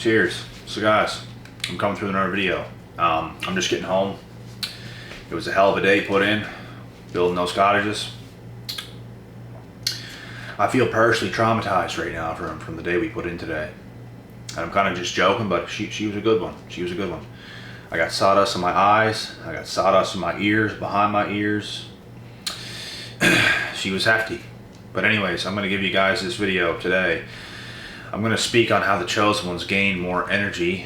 Cheers. So guys, I'm coming through another video. I'm just getting home. It was a hell of a day put in, building those cottages. I feel partially traumatized right now from the day we put in today. And I'm kind of just joking, but she was a good one. She was a good one. I got sawdust in my eyes. I got sawdust in my ears, behind my ears. She was hefty. But anyways, I'm going to give you guys this video today. I'm going to speak on how the chosen ones gain more energy,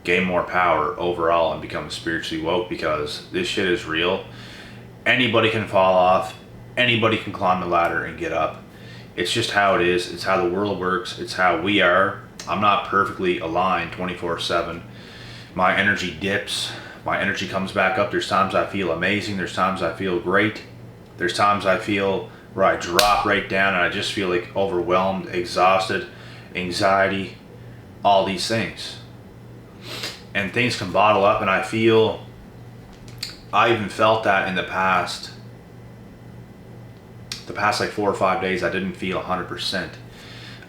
gain more power overall, and become spiritually woke, because this shit is real. Anybody can fall off. Anybody can climb the ladder and get up. It's just how it is. It's how the world works. It's how we are. I'm not perfectly aligned 24/7. My energy dips. My energy comes back up. There's times I feel amazing. There's times I feel great. There's times I feel where I drop right down and I just feel like overwhelmed, exhausted, anxiety, all these things. And things can bottle up, and I even felt that in the past like 4 or 5 days. I didn't feel 100%.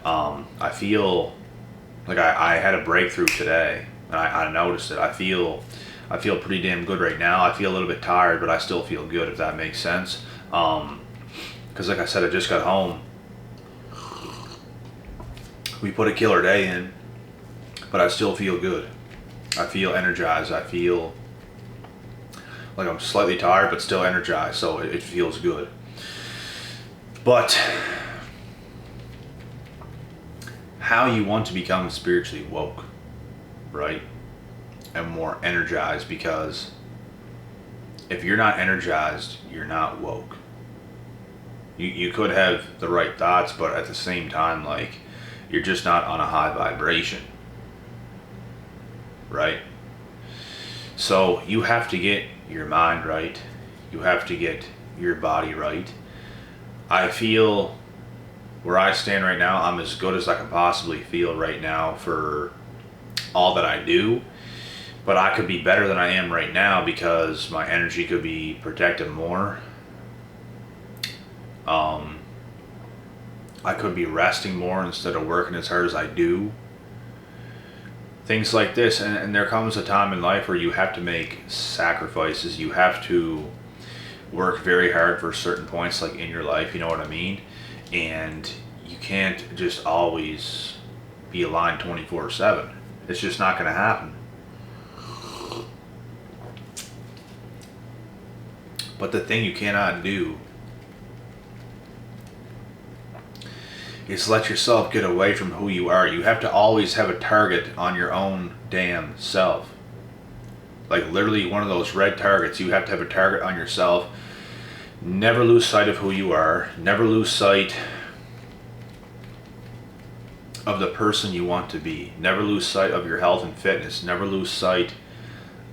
I feel like I had a breakthrough today, and I noticed it. I feel pretty damn good right now. I feel a little bit tired, but I still feel good, if that makes sense. Because like I said, I just got home. We put a killer day in, but I still feel good. I feel energized. I feel like I'm slightly tired, but still energized, so it feels good. But how you want to become spiritually woke, right? And more energized, because if you're not energized, you're not woke. You could have the right thoughts, but at the same time, like, you're just not on a high vibration, right? So you have to get your mind right. You have to get your body right. I feel where I stand right now, I'm as good as I can possibly feel right now for all that I do. But I could be better than I am right now, because my energy could be protected more. I could be resting more instead of working as hard as I do. Things like this, and there comes a time in life where you have to make sacrifices. You have to work very hard for certain points, like in your life, you know what I mean? And you can't just always be aligned 24/7. It's just not going to happen. But the thing you cannot do is let yourself get away from who you are. You have to always have a target on your own damn self. Like literally one of those red targets. You have to have a target on yourself. Never lose sight of who you are. Never lose sight of the person you want to be. Never lose sight of your health and fitness. Never lose sight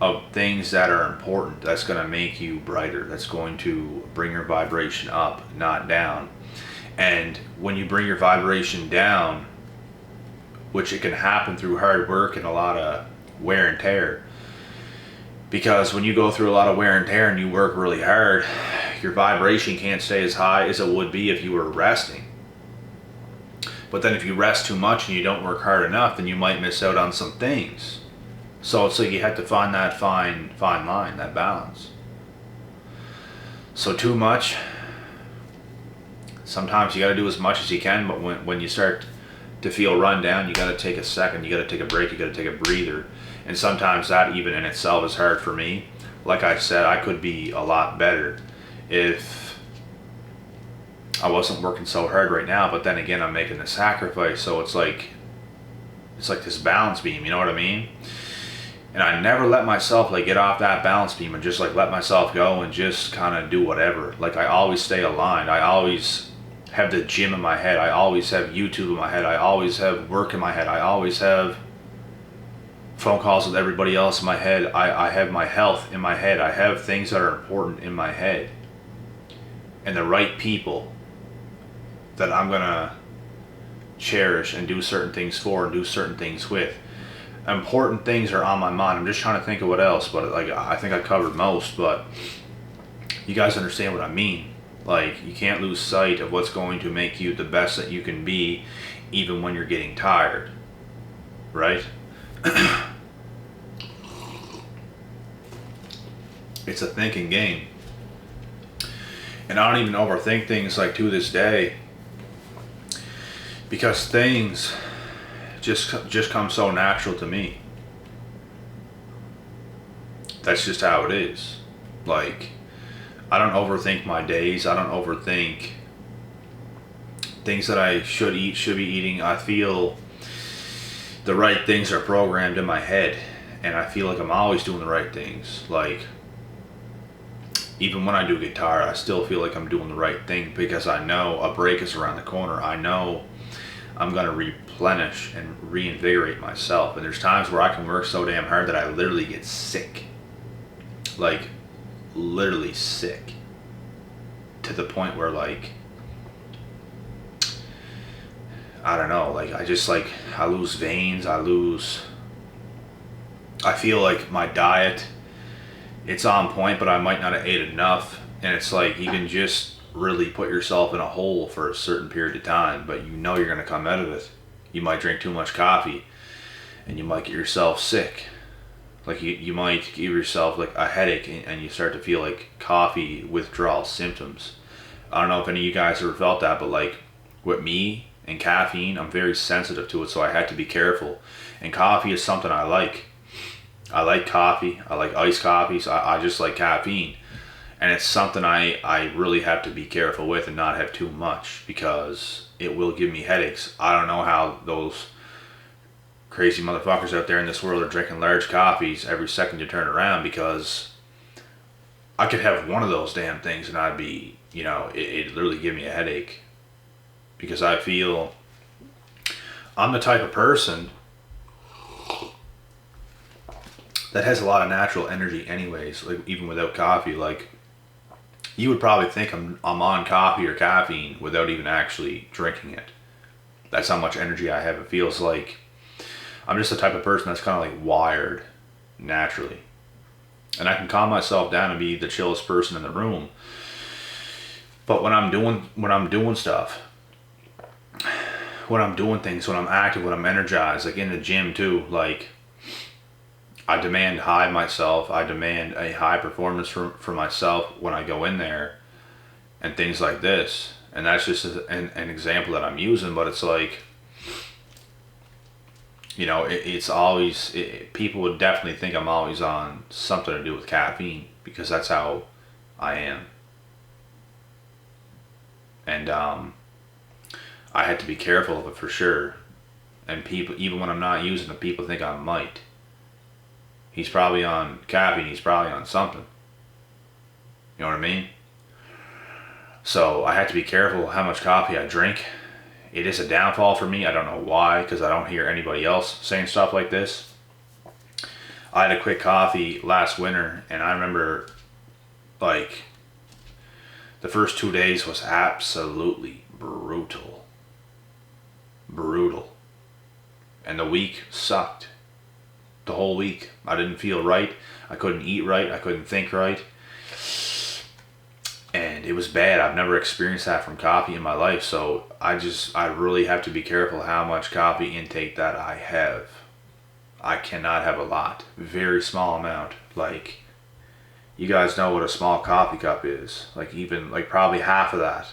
of things that are important. That's going to make you brighter. That's going to bring your vibration up, not down. And when you bring your vibration down, which it can happen through hard work and a lot of wear and tear, because when you go through a lot of wear and tear and you work really hard, your vibration can't stay as high as it would be if you were resting. But then if you rest too much and you don't work hard enough, then you might miss out on some things. So it's like you have to find that fine line, that balance. So too much, sometimes you got to do as much as you can, but when you start to feel run down, you got to take a second, you got to take a break, you got to take a breather. And sometimes that even in itself is hard for me. Like I said, I could be a lot better if I wasn't working so hard right now, but then again, I'm making a sacrifice. So it's like this balance beam, you know what I mean? And I never let myself like get off that balance beam and just like let myself go and just kind of do whatever. Like I always stay aligned. I always have the gym in my head. I always have YouTube in my head. I always have work in my head. I always have phone calls with everybody else in my head. I have my health in my head. I have things that are important in my head. And the right people that I'm going to cherish and do certain things for and do certain things with. Important things are on my mind. I'm just trying to think of what else, but like I think I covered most, but you guys understand what I mean. Like, you can't lose sight of what's going to make you the best that you can be, even when you're getting tired, right? It's a thinking game. And I don't even overthink things, like, to this day, because things just come so natural to me. That's just how it is. Like, I don't overthink my days. I don't overthink things that I should be eating. I feel the right things are programmed in my head, and I feel like I'm always doing the right things. Like, even when I do get tired, I still feel like I'm doing the right thing, because I know a break is around the corner. I know I'm going to replenish and reinvigorate myself. And there's times where I can work so damn hard that I literally get sick. Like, literally sick. To the point where, like, I don't know, like, I lose veins, I feel like my diet, it's on point, but I might not have ate enough. And it's like, you can just really put yourself in a hole for a certain period of time, but you know you're going to come out of it. You might drink too much coffee, and you might get yourself sick. Like, you might give yourself, like, a headache, and you start to feel like coffee withdrawal symptoms. I don't know if any of you guys ever felt that, but, like, with me and caffeine, I'm very sensitive to it, so I had to be careful. And coffee is something I like. I like coffee. I like iced coffees. I just like caffeine. And it's something I really have to be careful with and not have too much, because it will give me headaches. I don't know how those crazy motherfuckers out there in this world are drinking large coffees every second you turn around, because I could have one of those damn things and I'd be, it'd literally give me a headache. Because I feel I'm the type of person that has a lot of natural energy anyways, like, even without coffee. Like, you would probably think I'm on coffee or caffeine without even actually drinking it. That's how much energy I have. It feels like I'm just the type of person that's kind of like wired naturally. And I can calm myself down and be the chillest person in the room. But when I'm doing stuff, when I'm doing things, when I'm active, when I'm energized, like in the gym too, like, I demand myself. I demand a high performance for myself when I go in there, and things like this. And that's just an example that I'm using, but it's like, it's always, people would definitely think I'm always on something to do with caffeine, because that's how I am. And I had to be careful of it for sure. And people, even when I'm not using it, people think I might. He's probably on caffeine, he's probably on something. You know what I mean? So I had to be careful how much coffee I drink. It is a downfall for me. I don't know why, because I don't hear anybody else saying stuff like this. I had a quick coffee last winter, and I remember, like, the first 2 days was absolutely brutal. Brutal. And the week sucked. The whole week. I didn't feel right. I couldn't eat right. I couldn't think right. And it was bad. I've never experienced that from coffee in my life. So I really have to be careful how much coffee intake that I have. I cannot have a lot. Very small amount. Like, you guys know what a small coffee cup is. Like, even, like, probably half of that.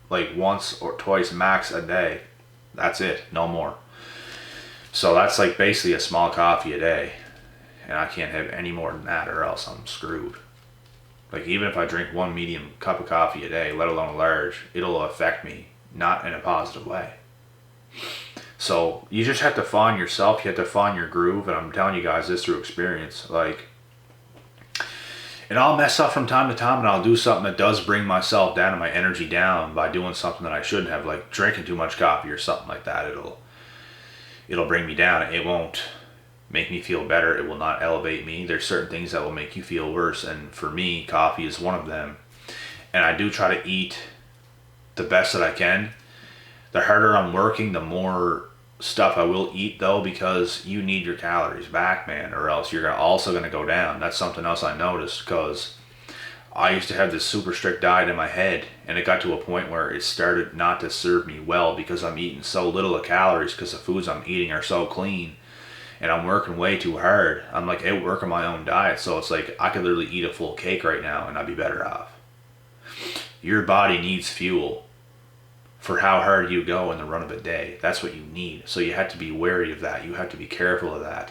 Like, once or twice max a day. That's it. No more. So that's like basically a small coffee a day. And I can't have any more than that, or else I'm screwed. Like, even if I drink one medium cup of coffee a day, let alone a large, it'll affect me, not in a positive way. So you just have to find yourself, you have to find your groove, and I'm telling you guys this through experience. Like, and I'll mess up from time to time, and I'll do something that does bring myself down and my energy down by doing something that I shouldn't have, like drinking too much coffee or something like that. It'll bring me down. It won't make me feel better. It will not elevate me. There's certain things that will make you feel worse, and for me, coffee is one of them. And I do try to eat the best that I can. The harder I'm working, the more stuff I will eat, though, because you need your calories back, man, or else you're also going to go down. That's something else I noticed, because I used to have this super strict diet in my head, and it got to a point where it started not to serve me well because I'm eating so little of calories because the foods I'm eating are so clean, and I'm working way too hard. I'm like outworking my own diet, so it's like I could literally eat a full cake right now and I'd be better off. Your body needs fuel for how hard you go in the run of a day. That's what you need. So you have to be wary of that. You have to be careful of that.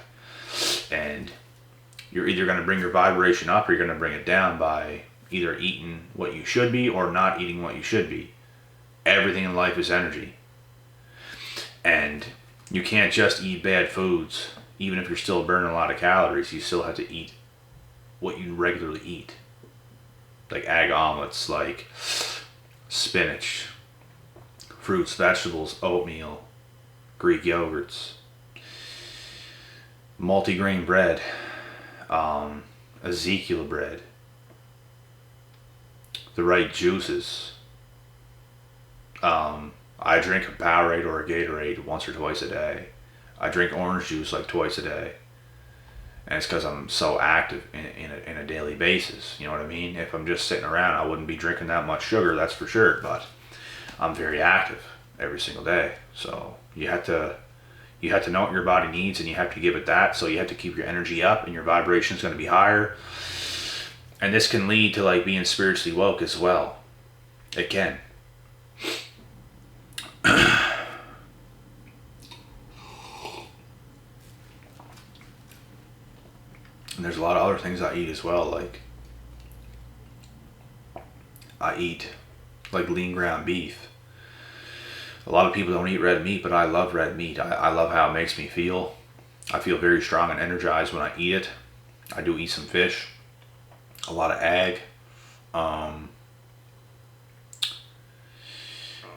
And you're either going to bring your vibration up or you're going to bring it down by either eating what you should be or not eating what you should be. Everything in life is energy. And you can't just eat bad foods. Even if you're still burning a lot of calories, you still have to eat what you regularly eat. Like egg omelets, like spinach, fruits, vegetables, oatmeal, Greek yogurts, multigrain bread, Ezekiel bread, the right juices. I drink a Powerade or a Gatorade once or twice a day. I drink orange juice like twice a day. And it's because I'm so active in a daily basis. You know what I mean? If I'm just sitting around, I wouldn't be drinking that much sugar, that's for sure. But I'm very active every single day. So you have to know what your body needs, and you have to give it that. So you have to keep your energy up, and your vibration is going to be higher. And this can lead to like being spiritually woke as well. It can. And there's a lot of other things I eat as well. Like I eat like lean ground beef. A lot of people don't eat red meat, but I love red meat. I love how it makes me feel. I feel very strong and energized when I eat it. I do eat some fish, a lot of egg,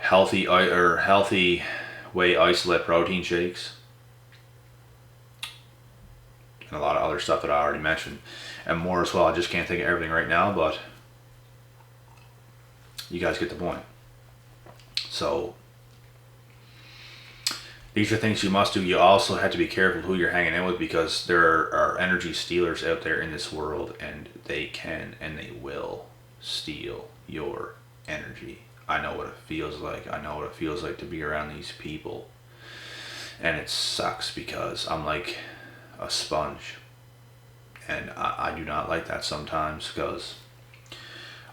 healthy whey isolate protein shakes, and a lot of other stuff that I already mentioned, and more as well. I just can't think of everything right now, but you guys get the point. So these are things you must do. You also have to be careful who you're hanging out with, because there are energy stealers out there in this world, and they can and they will steal your energy. I know what it feels like. I know what it feels like to be around these people. And it sucks because I'm like a sponge. And I do not like that sometimes, because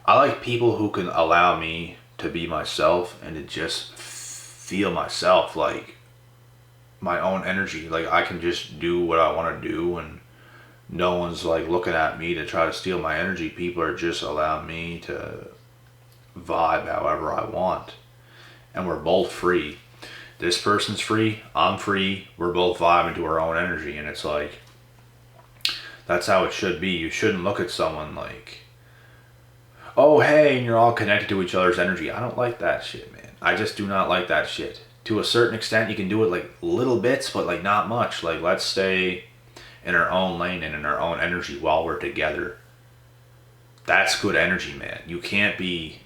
I like people who can allow me to be myself and to just feel myself, like my own energy. Like I can just do what I want to do, and no one's like looking at me to try to steal my energy. People are just allowing me to vibe however I want, and we're both free. This person's free, I'm free, we're both vibing to our own energy. And it's like, that's how it should be. You shouldn't look at someone like, oh hey, and you're all connected to each other's energy. I don't like that shit, man. I just do not like that shit. To a certain extent, you can do it like little bits, but like not much. Like let's stay in our own lane and in our own energy while we're together. That's good energy, man. You can't be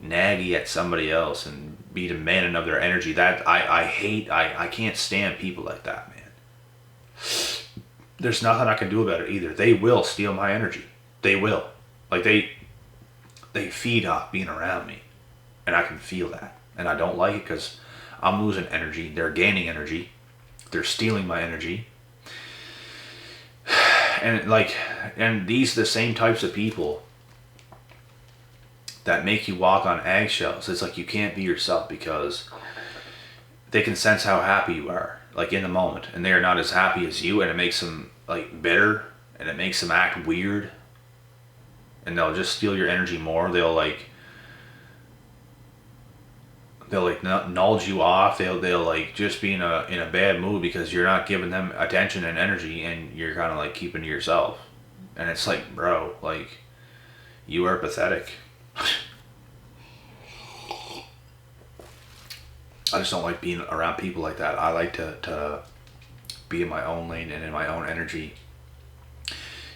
naggy at somebody else and be demanding of their energy. That I hate. I can't stand people like that, man. There's nothing I can do about it either. They will steal my energy. They will. Like they feed off being around me, and I can feel that, and I don't like it because I'm losing energy. They're gaining energy. They're stealing my energy. And these are the same types of people that make you walk on eggshells. It's like you can't be yourself because they can sense how happy you are, like in the moment, and they are not as happy as you, and it makes them like bitter, and it makes them act weird, and they'll just steal your energy more. They'll nudge you off. They'll like just be in a bad mood because you're not giving them attention and energy, and you're kind of like keeping to yourself. And it's like, bro, like you are pathetic. I just don't like being around people like that. I like to be in my own lane and in my own energy.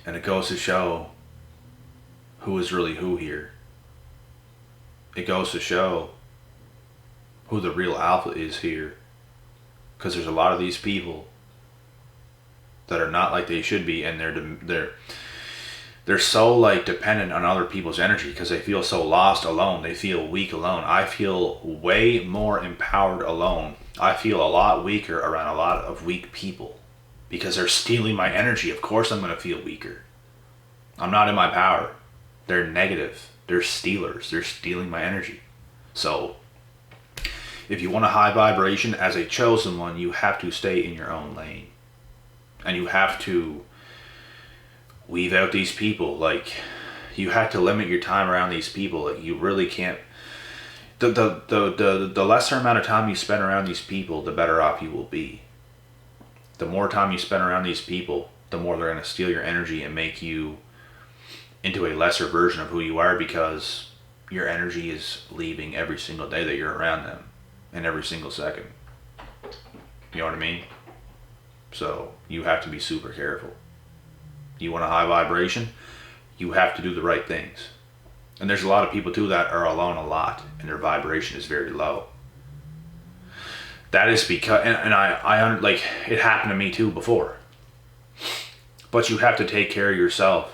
And it goes to show who is really who here. It goes to show who the real alpha is here. Because there's a lot of these people that are not like they should be, and they're so like dependent on other people's energy because they feel so lost alone. They feel weak alone. I feel way more empowered alone. I feel a lot weaker around a lot of weak people because they're stealing my energy. Of course I'm going to feel weaker. I'm not in my power. They're negative. They're stealers. They're stealing my energy. So if you want a high vibration as a chosen one, you have to stay in your own lane. And you have to weave out these people. Like, you have to limit your time around these people. Like, you really can't. The lesser amount of time you spend around these people, the better off you will be. The more time you spend around these people, the more they're going to steal your energy and make you into a lesser version of who you are, because your energy is leaving every single day that you're around them, and every single second. You know what I mean? So you have to be super careful. You want a high vibration, you have to do the right things. And there's a lot of people too that are alone a lot and their vibration is very low. That is because, and I like, it happened to me too before. But you have to take care of yourself.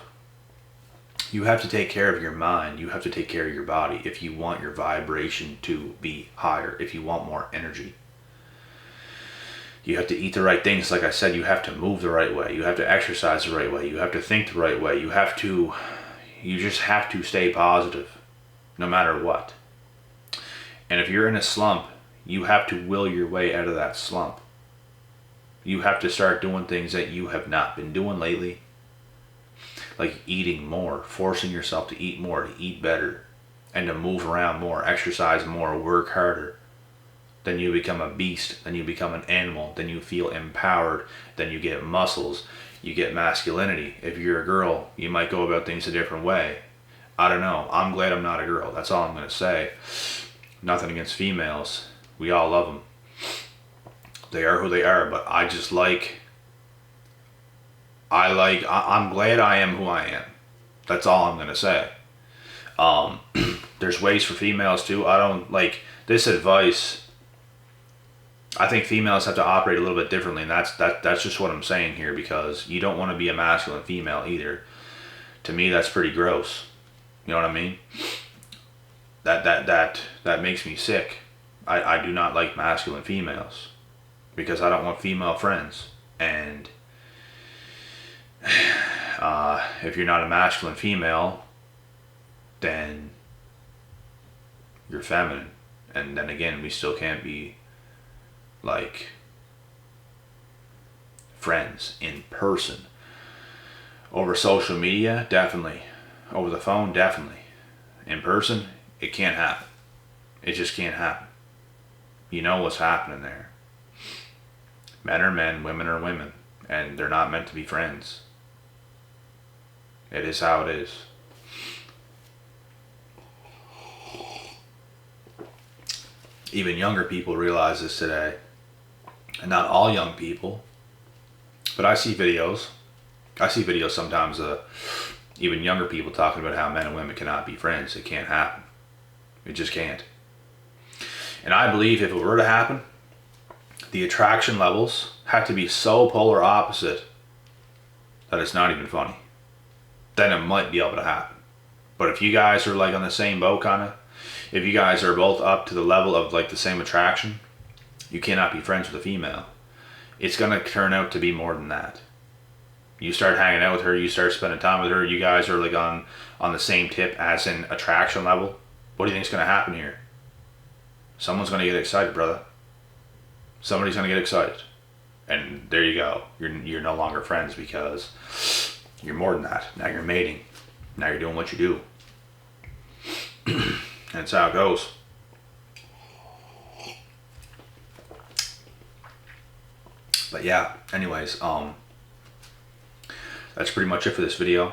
You have to take care of your mind. You have to take care of your body if you want your vibration to be higher, if you want more energy. You have to eat the right things. Like I said, you have to move the right way. You have to exercise the right way. You have to think the right way. You just have to stay positive no matter what. And if you're in a slump, you have to will your way out of that slump. You have to start doing things that you have not been doing lately. Like eating more, forcing yourself to eat more, to eat better, and to move around more, exercise more, work harder. Then you become a beast, then you become an animal, then you feel empowered, then you get muscles, you get masculinity. If you're a girl, you might go about things a different way. I don't know. I'm glad I'm not a girl. That's all I'm going to say. Nothing against females. We all love them. They are who they are, but I just I'm glad I am who I am. That's all I'm going to say. There's ways for females too. I don't like this advice. I think females have to operate a little bit differently, and that's just what I'm saying here, because you don't want to be a masculine female either. To me, that's pretty gross. You know what I mean? That makes me sick. I do not like masculine females because I don't want female friends. And if you're not a masculine female, then you're feminine. And then again, we still can't be like friends in person. Over social media, definitely. Over the phone, definitely. In person, it can't happen. It just can't happen. You know what's happening there. Men are men, women are women, and they're not meant to be friends. It is how it is. Even younger people realize this today. And not all young people, but I see videos. I see videos sometimes of even younger people talking about how men and women cannot be friends. It can't happen. It just can't. And I believe if it were to happen, the attraction levels have to be so polar opposite that it's not even funny. Then it might be able to happen. But if you guys are like on the same boat kind of, if you guys are both up to the level of like the same attraction, you cannot be friends with a female. It's going to turn out to be more than that. You start hanging out with her, you start spending time with her, you guys are like on the same tip as in attraction level. What do you think is going to happen here? Someone's going to get excited, brother. Somebody's going to get excited. And there you go. You're no longer friends because you're more than that. Now you're mating. Now you're doing what you do. That's how it goes. But yeah, anyways, that's pretty much it for this video.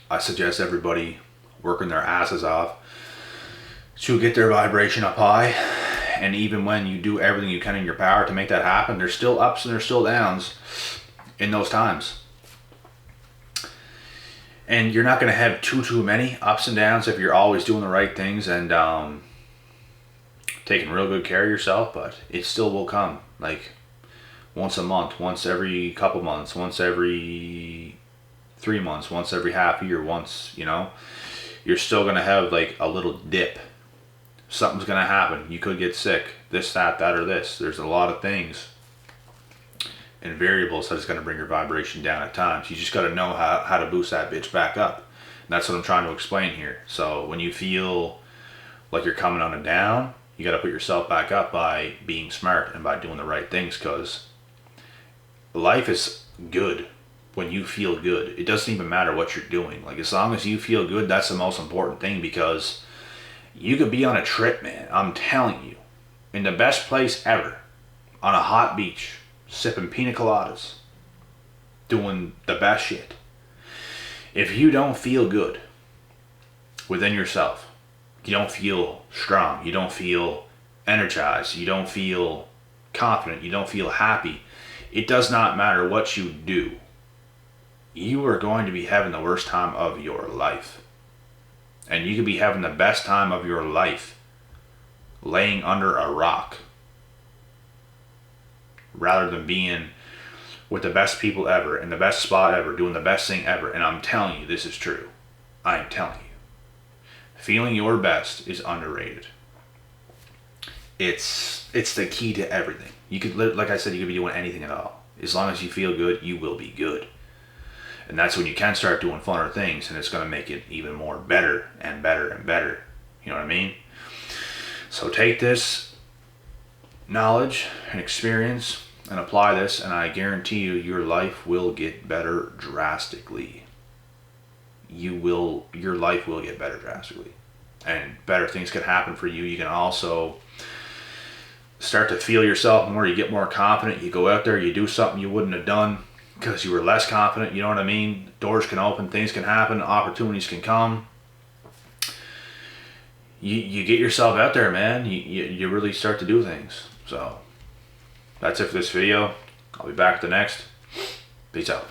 I suggest everybody working their asses off to get their vibration up high. And even when you do everything you can in your power to make that happen, there's still ups and there's still downs in those times. And you're not going to have too many ups and downs if you're always doing the right things and taking real good care of yourself, but it still will come. Like once a month, once every couple months, once every 3 months, once every half year, once, you're still going to have like a little dip. Something's going to happen. You could get sick, this, that, or this. There's a lot of things and variables that's going to bring your vibration down at times. You just got to know how to boost that bitch back up. And that's what I'm trying to explain here. So when you feel like you're coming on a down, you got to put yourself back up by being smart and by doing the right things, because life is good when you feel good. It doesn't even matter what you're doing. Like, as long as you feel good, that's the most important thing, because you could be on a trip, man. I'm telling you, in the best place ever, on a hot beach, sipping pina coladas, doing the best shit. If you don't feel good within yourself, you don't feel strong, you don't feel energized, you don't feel confident, you don't feel happy, it does not matter what you do. You are going to be having the worst time of your life. And you could be having the best time of your life laying under a rock, rather than being with the best people ever, in the best spot ever, doing the best thing ever. And I'm telling you, this is true. I am telling you. Feeling your best is underrated. It's the key to everything. You could, like I said, you could be doing anything at all. As long as you feel good, you will be good. And that's when you can start doing funner things, and it's going to make it even more better and better and better. You know what I mean? So take this knowledge and experience and apply this, and I guarantee you, your life will get better drastically. Your life will get better drastically, and better things can happen for you. You can also start to feel yourself more. You get more confident. You go out there, you do something you wouldn't have done because you were less confident. You know what I mean? Doors can open, things can happen, opportunities can come. You get yourself out there, man. You really start to do things. So that's it for this video. I'll be back with the next. Peace out.